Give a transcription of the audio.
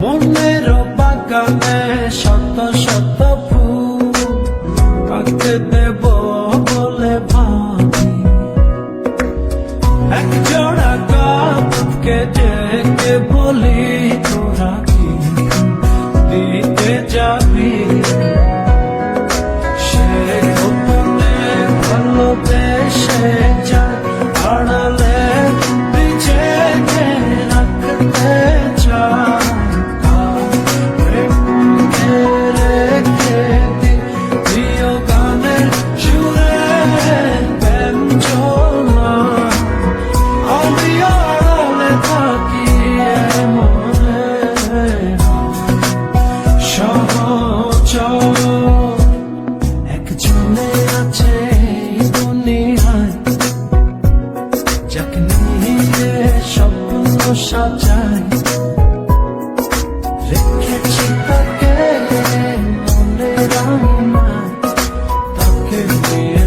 মনের বাগানে শত শত ফুল কাকে দেব বলে ভাবি, এক জোড়া কাপকে ডেকে বলি তোরা কি দিতে যাবি। সে গোপনে ভালোবেসে যায়, আড়ালে নিজেকে রাখতে চায়। একজনে আছে দুনিয়ায়, যাকে নিয়ে স্বপ্ন সাজায়, রেখেছি তাকে মনে রান্নায়, তাকে নিয়ে